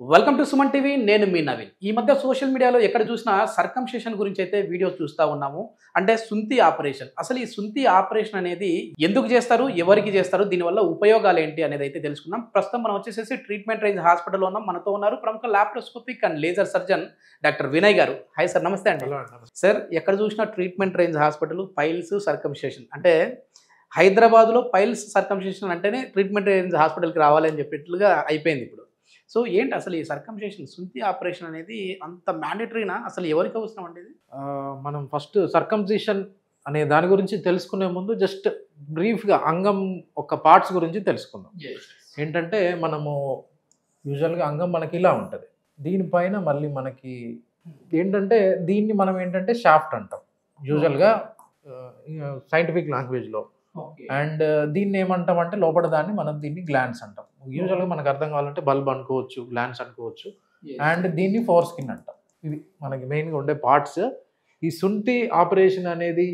Welcome to Suman TV. నేను మీ నవీన్. ఈ మధ్య సోషల్ మీడియాలో ఎక్కడ చూసినా సర్కంషేషన్ గురించి అయితే వీడియోస్ చూస్తూ ఉన్నాము. అంటే సుంతి ఆపరేషన్. అసలు ఈ సుంతి ఆపరేషన్ అనేది ఎందుకు చేస్తారు, ఎవరికి చేస్తారు, దీనివల్ల ఉపయోగాలు ఏంటి అనేది అయితే తెలుసుకుందాం. ప్రస్తుతం మనం వచ్చేసేసి ట్రీట్మెంట్ రేంజ్ హాస్పిటల్లో ఉన్నాం. మనతో ఉన్నారు ప్రముఖ laparoscopic and laser surgeon doctor Vinay గారు. హాయ్ సార్, నమస్తే అండి. సార్, ఎక్కడ చూసినా ట్రీట్మెంట్ రేంజ్ హాస్పిటల్, పైల్స్, సర్కంషేషన్. అంటే హైదరాబాద్లో పైల్స్ సర్కంషేషన్ అంటేనే ట్రీట్మెంట్ రేంజ్ హాస్పిటల్కి రావాలి అని చెప్పేట్లుగా అయిపోయింది ఇప్పుడు. సో ఏంటి అసలు ఈ సర్కంషేషన్, సుంతి ఆపరేషన్ అనేది అంత మ్యాండేటరీనా? అసలు ఎవరికి అవసరం అండి ఇది? మనం ఫస్ట్ సర్కంసిషన్ అనే దాని గురించి తెలుసుకునే ముందు జస్ట్ బ్రీఫ్గా అంగం ఒక పార్ట్స్ గురించి తెలుసుకుందాం. ఏంటంటే మనము యూజువల్గా అంగం మనకి ఇలా ఉంటుంది, దీనిపైన మళ్ళీ మనకి ఏంటంటే దీన్ని మనం ఏంటంటే షాఫ్ట్ అంటాం యూజువల్గా సైంటిఫిక్ లాంగ్వేజ్లో. అండ్ దీన్ని ఏమంటాం అంటే లోపల దాన్ని మనం దీన్ని గ్లాండ్స్ అంటాం. యూజువల్గా మనకు అర్థం కావాలంటే బల్బ్ అనుకోవచ్చు, గ్లాండ్స్ అనుకోవచ్చు. అండ్ దీన్ని ఫోర్ స్కిన్ అంటాం. ఇది మనకి మెయిన్గా ఉండే పార్ట్స్. ఈ సుంటి ఆపరేషన్ అనేది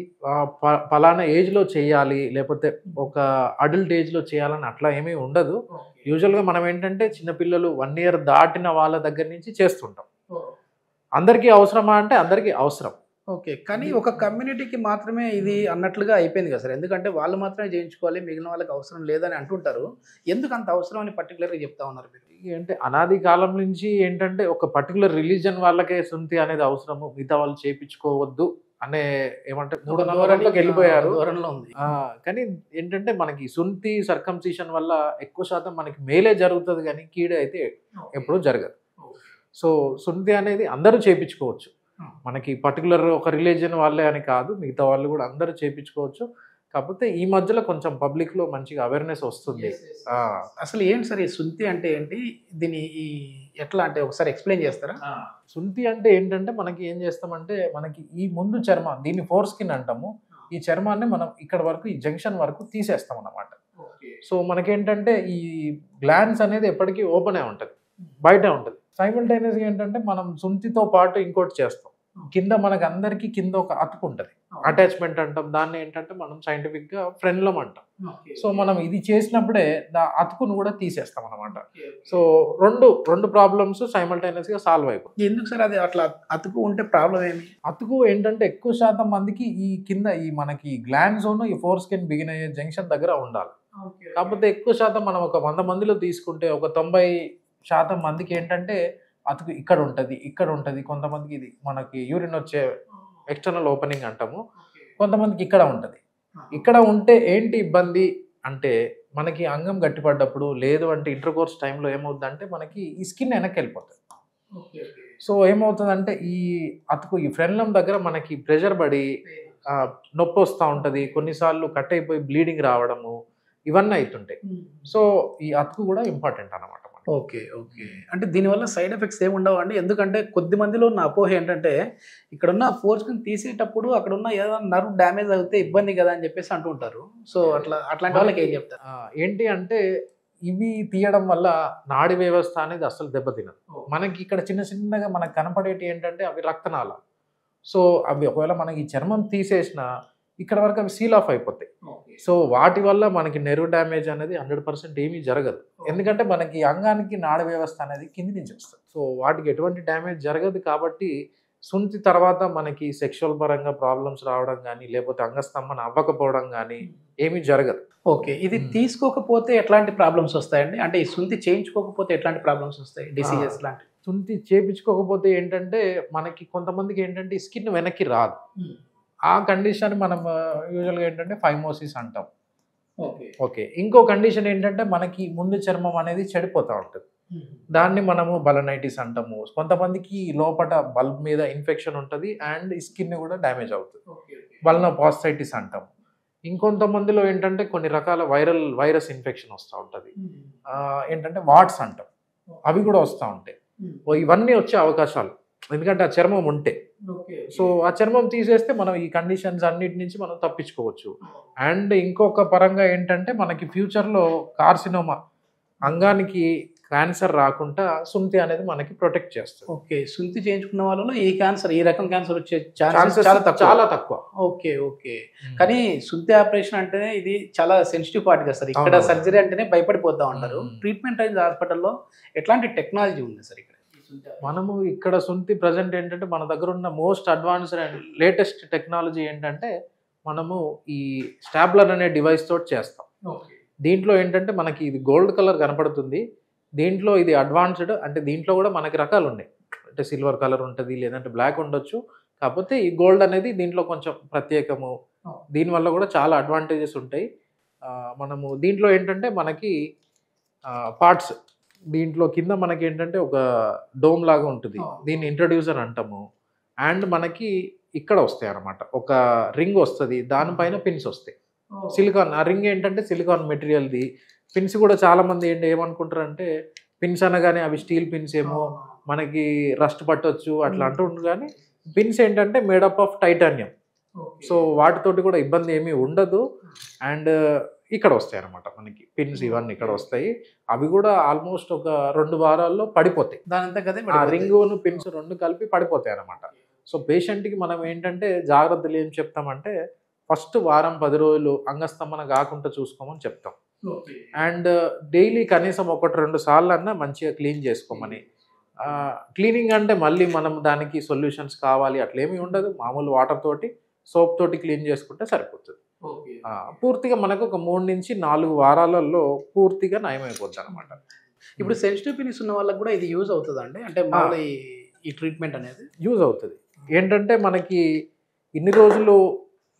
ఫలానా ఏజ్లో చేయాలి, లేకపోతే ఒక అడల్ట్ ఏజ్లో చేయాలని అట్లా ఏమీ ఉండదు. యూజువల్గా మనం ఏంటంటే చిన్నపిల్లలు 1 year దాటిన వాళ్ళ దగ్గర నుంచి చేస్తుంటాం. అందరికీ అవసరమా అంటే అందరికీ అవసరం. ఓకే, కానీ ఒక కమ్యూనిటీకి మాత్రమే ఇది అన్నట్లుగా అయిపోయింది కదా సార్. ఎందుకంటే వాళ్ళు మాత్రమే చేయించుకోవాలి, మిగిలిన వాళ్ళకి అవసరం లేదని అంటుంటారు. ఎందుకు అంత అవసరం అని పర్టికులర్గా చెప్తా ఉన్నారు మీరు? అంటే అనాది కాలం నుంచి ఏంటంటే ఒక పర్టికులర్ రిలీజన్ వాళ్ళకే సుంతి అనేది అవసరము, మిగతా వాళ్ళు చేయించుకోవద్దు అనే ఏమంటే మూఢనమ్మకంలోకి వెళ్ళిపోయారు. కానీ ఏంటంటే మనకి సుంతి సర్కంసిషన్ వల్ల ఎక్కువ శాతం మనకి మేలే జరుగుతుంది, కానీ కీడే అయితే ఎప్పుడూ జరగదు. సో సుంతి అనేది అందరూ చేయించుకోవచ్చు. మనకి పర్టికులర్ ఒక రిలీజియన్ వాళ్ళే అని కాదు, మిగతా వాళ్ళు కూడా అందరూ చేయించుకోవచ్చు. కాకపోతే ఈ మధ్యలో కొంచెం పబ్లిక్లో మంచిగా అవేర్నెస్ వస్తుంది. అసలు ఏంటి సార్ ఈ సుంతి అంటే ఏంటి, దీని ఎట్లా అంటే ఒకసారి ఎక్స్ప్లెయిన్ చేస్తారా? సుంతి అంటే ఏంటంటే మనకి ఏం చేస్తామంటే మనకి ఈ ముందు చర్మం, దీన్ని ఫోర్ స్కిన్ అంటాము. ఈ చర్మాన్ని మనం ఇక్కడ వరకు ఈ జంక్షన్ వరకు తీసేస్తాం అన్నమాట. సో మనకేంటంటే ఈ గ్లాండ్స్ అనేది ఎప్పటికీ ఓపెనే ఉంటుంది, బయటే ఉంటుంది. సైమల్టైనియస్గా ఏంటంటే మనం సుంతితో పాటు ఇంకోటి చేస్తాం. కింద మనకు అందరికీ కింద ఒక అతుకు ఉంటుంది, అటాచ్మెంట్ అంటాం. దాన్ని ఏంటంటే మనం సైంటిఫిక్గా ఫ్రెండ్లం అంటాం. సో మనం ఇది చేసినప్పుడే అతుకును కూడా తీసేస్తాం అనమాట. సో రెండు ప్రాబ్లమ్స్ సైమల్టైనియస్గా సాల్వ్ అయిపోతుంది. ఎందుకు సార్ అది అట్లా అతుకు ఉంటే ప్రాబ్లం ఏమి? అతుకు ఏంటంటే ఎక్కువ శాతం మందికి ఈ కింద ఈ మనకి గ్లాండ్ జోన్, ఈ ఫోర్ స్కిన్ బిగిన్ అయ్యే జంక్షన్ దగ్గర ఉండాలి. కాకపోతే ఎక్కువ శాతం మనం ఒక 100 మందిలో తీసుకుంటే ఒక 90% మందికి ఏంటంటే అతుకు ఇక్కడ ఉంటుంది, ఇక్కడ ఉంటుంది. కొంతమందికి ఇది మనకి యూరిన్ వచ్చే ఎక్స్టర్నల్ ఓపెనింగ్ అంటాము, కొంతమందికి ఇక్కడ ఉంటుంది. ఇక్కడ ఉంటే ఏంటి ఇబ్బంది అంటే మనకి అంగం గట్టిపడ్డప్పుడు, లేదు అంటే ఇంటర్కోర్స్ టైంలో ఏమవుతుందంటే మనకి ఈ స్కిన్ వెనక్కి వెళ్ళిపోతుంది. సో ఏమవుతుందంటే ఈ అతుకు ఈ ఫ్రెండ్లం దగ్గర మనకి ప్రెషర్ పడి నొప్పి వస్తూ ఉంటుంది. కొన్నిసార్లు కట్ అయిపోయి బ్లీడింగ్ రావడము ఇవన్నీ అవుతుంటాయి. సో ఈ అతుకు కూడా ఇంపార్టెంట్ అన్నమాట. ఓకే ఓకే, అంటే దీనివల్ల సైడ్ ఎఫెక్ట్స్ ఏమి ఉండవు అండి? ఎందుకంటే కొద్ది మందిలో ఉన్న అపోహ ఏంటంటే ఇక్కడున్న ఫోర్స్ని తీసేటప్పుడు అక్కడున్న ఏదైనా నర్వ్ డ్యామేజ్ అవుతే ఇబ్బంది కదా అని చెప్పేసి అంటుంటారు. సో అట్లాంటి వాళ్ళకి ఏం చెప్తారు? ఏంటి అంటే ఇవి తీయడం వల్ల నాడి వ్యవస్థ అనేది అసలు దెబ్బతినదు. మనకి ఇక్కడ చిన్నగా మనకు కనపడేటి ఏంటంటే అవి రక్తనాళ. సో అవి ఒకవేళ మనకి ఈ చర్మం తీసేసినా ఇక్కడ వరకు అవి సీల్ ఆఫ్ అయిపోతాయి. సో వాటి వల్ల మనకి నెర్వ్ డ్యామేజ్ అనేది 100% ఏమీ జరగదు. ఎందుకంటే మనకి అంగానికి నాడ వ్యవస్థ అనేది కింది నుంచి వస్తుంది. సో వాటికి ఎటువంటి డ్యామేజ్ జరగదు. కాబట్టి సుంతి తర్వాత మనకి సెక్షువల్ పరంగా ప్రాబ్లమ్స్ రావడం కానీ, లేకపోతే అంగస్తంభన అవ్వకపోవడం కానీ ఏమీ జరగదు. ఓకే, ఇది తీసుకోకపోతే ఎట్లాంటి ప్రాబ్లమ్స్ వస్తాయండి? అంటే ఈ సుంతి చేయించుకోకపోతే ఎట్లాంటి ప్రాబ్లమ్స్ వస్తాయి, డిసీజెస్ లాంటివి? సుంతి చేయించుకోకపోతే ఏంటంటే మనకి కొంతమందికి ఏంటంటే స్కిన్ వెనక్కి రాదు. ఆ కండిషన్ మనం యూజువల్గా ఏంటంటే ఫైమోసిస్ అంటాం. ఓకే, ఇంకో కండిషన్ ఏంటంటే మనకి ముందు చర్మం అనేది చెడిపోతూ ఉంటుంది. దాన్ని మనము బలనైటిస్ అంటాము. కొంతమందికి లోపల బల్బ్ మీద ఇన్ఫెక్షన్ ఉంటుంది అండ్ స్కిన్ కూడా డ్యామేజ్ అవుతుంది, బల్నోపాస్టైటిస్ అంటాము. ఇంకొంతమందిలో ఏంటంటే కొన్ని రకాల వైరస్ ఇన్ఫెక్షన్ వస్తూ ఉంటుంది, ఏంటంటే వాట్స్ అంటాం, అవి కూడా వస్తూ ఉంటాయి. ఇవన్నీ వచ్చే అవకాశాలు, ఎందుకంటే ఆ చర్మం ఉంటే. సో ఆ చర్మం తీసేస్తే మనం ఈ కండిషన్స్ అన్నిటి నుంచి మనం తప్పించుకోవచ్చు. అండ్ ఇంకొక పరంగా ఏంటంటే మనకి ఫ్యూచర్లో కార్సినోమా, అంగానికి క్యాన్సర్ రాకుండా సుంతి అనేది మనకి ప్రొటెక్ట్ చేస్తుంది. ఓకే, సుంతి చేయించుకున్న వాళ్ళలో ఈ రకం క్యాన్సర్ వచ్చే ఛాన్సెస్ ఛాన్సెస్ చాలా తక్కువ. Okay okay. కానీ సుంతి ఆపరేషన్ అంటేనే ఇది చాలా సెన్సిటివ్ పార్ట్ కదా సార్. ఇక్కడ సర్జరీ అంటేనే భయపడిపోతా ఉంటారు. ట్రీట్మెంట్ అయిన హాస్పిటల్లో ఎట్లాంటి టెక్నాలజీ ఉంది సార్ ఇక్కడ? మనము ఇక్కడ సుంతి ప్రజెంట్ ఏంటంటే మన దగ్గర ఉన్న most advanced and latest technology ఏంటంటే మనము ఈ స్టాప్లర్ అనే డివైస్ తోటి చేస్తాం. దీంట్లో ఏంటంటే మనకి ఇది గోల్డ్ కలర్ కనపడుతుంది. దీంట్లో ఇది అడ్వాన్స్డ్, అంటే దీంట్లో కూడా మనకి రకాలు ఉన్నాయి. అంటే సిల్వర్ కలర్ ఉంటుంది, లేదంటే బ్లాక్ ఉండొచ్చు. కాకపోతే ఈ గోల్డ్ అనేది దీంట్లో కొంచెం ప్రత్యేకము. దీనివల్ల కూడా చాలా అడ్వాంటేజెస్ ఉంటాయి. మనము దీంట్లో ఏంటంటే మనకి పార్ట్స్, దీంట్లో కింద మనకి ఏంటంటే ఒక డోమ్ లాగా ఉంటుంది, దీన్ని ఇంట్రడ్యూసర్ అంటాము. అండ్ మనకి ఇక్కడ వస్తాయి అన్నమాట, ఒక రింగ్ వస్తుంది, దానిపైన పిన్స్ వస్తాయి. సిలికాన్, ఆ రింగ్ ఏంటంటే సిలికాన్ మెటీరియల్ది. పిన్స్ కూడా చాలా మంది ఏమనుకుంటారంటే పిన్స్ అనగానే అవి స్టీల్ పిన్స్ ఏమో మనకి రస్ట్ పట్టొచ్చు అట్లా అంటుండ్రు. కానీ పిన్స్ ఏంటంటే మేడప్ ఆఫ్ టైటానియం. సో వాటితోటి కూడా ఇబ్బంది ఏమీ ఉండదు. అండ్ ఇక్కడ వస్తాయి అనమాట మనకి పిన్స్, ఇవన్నీ ఇక్కడ వస్తాయి. అవి కూడా ఆల్మోస్ట్ ఒక 2 వారాల్లో పడిపోతాయి. దానంతా కదా ఆ రింగును పిన్స్ 2 కలిపి పడిపోతాయి అనమాట. సో పేషెంట్కి మనం ఏంటంటే జాగ్రత్తలు ఏం చెప్తామంటే ఫస్ట్ వారం 10 రోజులు అంగస్తంభన కాకుండా చూసుకోమని చెప్తాం. అండ్ డైలీ కనీసం 1-2 సార్లు అన్నా మంచిగా క్లీన్ చేసుకోమని. క్లీనింగ్ అంటే మళ్ళీ మనం దానికి సొల్యూషన్స్ కావాలి అట్లేమీ ఉండదు. మామూలు వాటర్ తోటి, సోప్ తోటి క్లీన్ చేసుకుంటే సరిపోతుంది. పూర్తిగా మనకు ఒక 3-4 వారాలలో పూర్తిగా నయమైపోద్ది అనమాట. ఇప్పుడు సెన్సిటివ్ పిన్స్ ఉన్న వాళ్ళకి కూడా ఇది యూజ్ అవుతుంది అండి? అంటే మామూలు ఈ ట్రీట్మెంట్ అనేది యూజ్ అవుతుంది. ఏంటంటే మనకి ఇన్ని రోజులు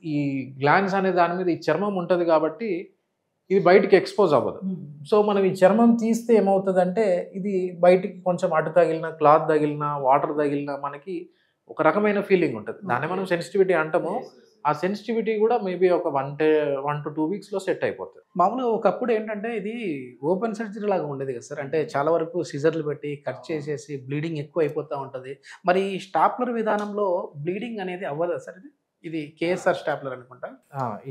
ఈ గ్లాండ్స్ అనే దాని మీద ఈ చర్మం ఉంటుంది కాబట్టి ఇది బయటికి ఎక్స్పోజ్ అవ్వదు. సో మనం ఈ చర్మం తీస్తే ఏమవుతుందంటే ఇది బయటికి కొంచెం అటు తగిలిన, క్లాత్ తగిలిన, వాటర్ తగిలిన మనకి ఒక రకమైన ఫీలింగ్ ఉంటుంది. దాన్ని మనం సెన్సిటివిటీ అంటాము. ఆ సెన్సిటివిటీ కూడా మేబీ ఒక 1 to 2 వీక్స్లో సెట్ అయిపోతుంది. మామూలుగా ఒకప్పుడు ఏంటంటే ఇది ఓపెన్ సర్జరీ లాగా ఉండేది కదా సార్. అంటే చాలా వరకు సిజర్లు పెట్టి కట్ చేసేసి బ్లీడింగ్ ఎక్కువ అయిపోతూ ఉంటుంది. మరి స్టాప్లర్ విధానంలో బ్లీడింగ్ అనేది అవ్వదా సార్? ఇది కేఎస్ఆర్ స్టాప్లర్ అనుకుంటా.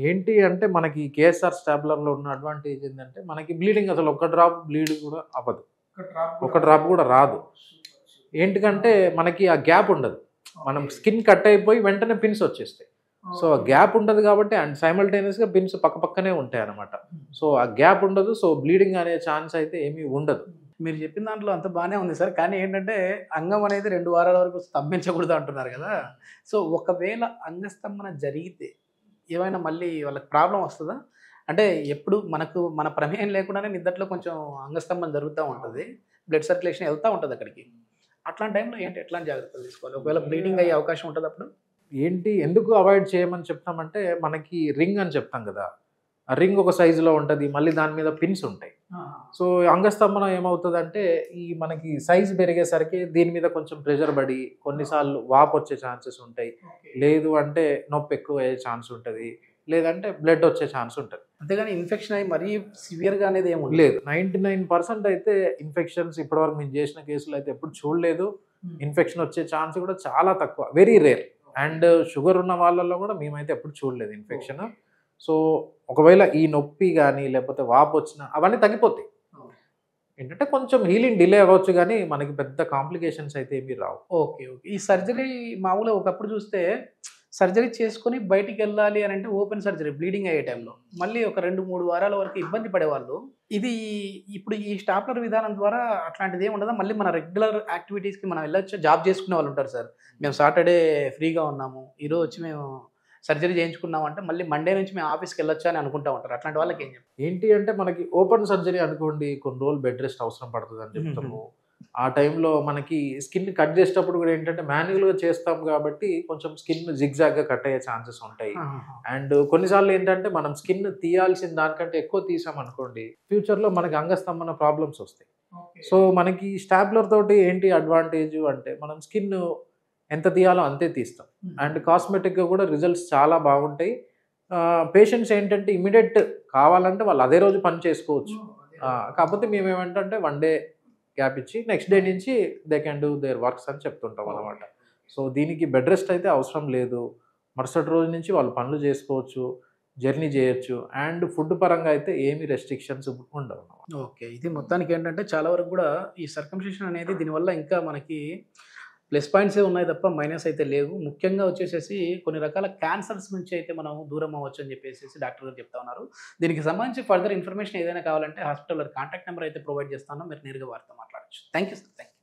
ఏంటి అంటే మనకి కేఎస్ఆర్ స్టాప్లర్లో ఉన్న అడ్వాంటేజ్ ఏంటంటే మనకి బ్లీడింగ్ అసలు ఒక డ్రాప్ బ్లీడ్ కూడా అవ్వదు, ఒక డ్రాప్ కూడా రాదు. ఏంటికంటే మనకి ఆ గ్యాప్ ఉండదు. మనం స్కిన్ కట్ అయిపోయి వెంటనే పిన్స్ వచ్చేస్తాయి. సో ఆ గ్యాప్ ఉండదు కాబట్టి, అండ్ సైమల్టేనియస్గా పిన్స్ పక్కనే ఉంటాయి అన్నమాట. సో ఆ గ్యాప్ ఉండదు. సో బ్లీడింగ్ అనే ఛాన్స్ అయితే ఏమీ ఉండదు. మీరు చెప్పిన దాంట్లో అంత బాగానే ఉంది సార్. కానీ ఏంటంటే అంగం అనేది 2 వారాల వరకు స్తంభించకూడదు అంటున్నారు కదా. సో ఒకవేళ అంగస్తంభన జరిగితే ఏమైనా మళ్ళీ వాళ్ళకి ప్రాబ్లం వస్తుందా? అంటే ఎప్పుడు మన ప్రమేయం లేకుండానే నిద్దట్లో కొంచెం అంగస్తంభన జరుగుతూ ఉంటుంది, బ్లడ్ సర్క్యులేషన్ వెళ్తూ ఉంటుంది అక్కడికి. అట్లాంటి టైంలో ఎట్లాంటి జాగ్రత్తలు తీసుకోవాలి? ఒకవేళ బ్లీడింగ్ అయ్యే అవకాశం ఉంటుంది అప్పుడు ఎందుకు అవాయిడ్ చేయమని చెప్తామంటే మనకి రింగ్ అని చెప్తాం కదా, ఆ రింగ్ ఒక సైజులో ఉంటుంది, మళ్ళీ దాని మీద పిన్స్ ఉంటాయి. సో అంగస్తంభన ఏమవుతుందంటే ఈ మనకి సైజ్ పెరిగేసరికి దీని మీద కొంచెం ప్రెషర్ పడి కొన్నిసార్లు వాపు వచ్చే ఛాన్సెస్ ఉంటాయి, లేదు అంటే నొప్పి ఎక్కువ అయ్యే ఛాన్స్ ఉంటుంది, లేదంటే బ్లడ్ వచ్చే ఛాన్స్ ఉంటుంది. అంతేగాని ఇన్ఫెక్షన్ అయ్యి మరీ సివియర్గా అనేది ఏమి లేదు. 99% అయితే ఇన్ఫెక్షన్స్ ఇప్పటివరకు మేము చేసిన కేసులు అయితే ఎప్పుడు చూడలేదు. ఇన్ఫెక్షన్ వచ్చే ఛాన్స్ కూడా చాలా తక్కువ, వెరీ రేర్. అండ్ షుగర్ ఉన్న వాళ్ళల్లో కూడా మేమైతే ఎప్పుడు చూడలేదు ఇన్ఫెక్షన్. సో ఒకవేళ ఈ నొప్పి కానీ లేకపోతే వాపు వచ్చినా అవన్నీ తగ్గిపోతాయి. ఏంటంటే కొంచెం హీలింగ్ డిలే అవ్వచ్చు కానీ మనకి పెద్ద కాంప్లికేషన్స్ అయితే ఏమీ రావు. Okay okay. ఈ సర్జరీ మామూలుగా ఒకప్పుడు చూస్తే సర్జరీ చేసుకొని బయటికి వెళ్ళాలి అని అంటే ఓపెన్ సర్జరీ బ్లీడింగ్ అయ్యే టైంలో మళ్ళీ ఒక 2-3 వారాల వరకు ఇబ్బంది పడేవాళ్ళు. ఇది ఇప్పుడు ఈ స్టాప్లర్ విధానం ద్వారా అట్లాంటిది ఏమి ఉండదా? మళ్ళీ మన రెగ్యులర్ యాక్టివిటీస్కి మనం వెళ్ళొచ్చు. జాబ్ చేసుకునే వాళ్ళు ఉంటారు సార్, మేము సాటర్డే ఫ్రీగా ఉన్నాము, ఈరోజు వచ్చి మేము సర్జరీ చేయించుకున్నాం అంటే మళ్ళీ మండే నుంచి మేము ఆఫీస్కి వెళ్ళొచ్చు అని అనుకుంటా ఉంటారు. అట్లాంటి వాళ్ళకి ఏం చెప్తారు? ఏంటి అంటే మనకి ఓపెన్ సర్జరీ అనుకోండి కొన్ని రోజులు బెడ్ రెస్ట్ అవసరం పడుతుంది అని చెప్తాము. ఆ టైంలో మనకి స్కిన్ కట్ చేసేటప్పుడు కూడా ఏంటంటే మాన్యువల్గా చేస్తాం కాబట్టి కొంచెం స్కిన్ జిగ్జాగ్గా కట్ అయ్యే ఛాన్సెస్ ఉంటాయి. అండ్ కొన్నిసార్లు ఏంటంటే మనం స్కిన్ తీయాల్సిన దానికంటే ఎక్కువ తీసామనుకోండి ఫ్యూచర్లో మనకి అంగస్తంభన ప్రాబ్లమ్స్ వస్తాయి. సో మనకి స్టాప్లర్ తోటి ఏంటి అడ్వాంటేజ్ అంటే మనం స్కిన్ ఎంత తీయాలో అంతే తీస్తాం. అండ్ కాస్మెటిక్గా కూడా రిజల్ట్స్ చాలా బాగుంటాయి. పేషెంట్స్ ఏంటంటే ఇమీడియట్ కావాలంటే వాళ్ళు అదే రోజు పని చేసుకోవచ్చు. కాకపోతే మేము ఏమంటే 1 డే గ్యాప్ ఇచ్చి నెక్స్ట్ డే నుంచి they can do there works అని చెప్తుంటాం అనమాట. సో దీనికి బెడ్ రెస్ట్ అయితే అవసరం లేదు. మరుసటి రోజు నుంచి వాళ్ళు పనులు చేసుకోవచ్చు. జర్నీ చేయొచ్చు. అండ్ ఫుడ్ పరంగా అయితే ఏమి రెస్ట్రిక్షన్స్ ఉండవు. ఓకే. ఇది మొత్తానికి ఏంటంటే చాలా వరకు కూడా ఈ సర్కంసిషన్ అనేది దీనివల్ల ఇంకా మనకి ప్లస్ పాయింట్సే ఉన్నాయి తప్ప మైనస్ అయితే లేవు. ముఖ్యంగా వచ్చేసేసి కొన్ని రకాల క్యాన్సర్స్ నుంచి అయితే మనం దూరం అవ్వచ్చు అని చెప్పేసేసి డాక్టర్ గారు చెప్తా ఉన్నారు. దీనికి సంబంధించి ఫర్దర్ ఇన్ఫర్మేషన్ ఏదైనా కావాలంటే హాస్పిటల్ కాంటాక్ట్ నెంబర్ అయితే ప్రొవైడ్ చేస్తాను. మీరు నేరుగా వారితో మాట్లాడొచ్చు. Thank you sir. Thank you.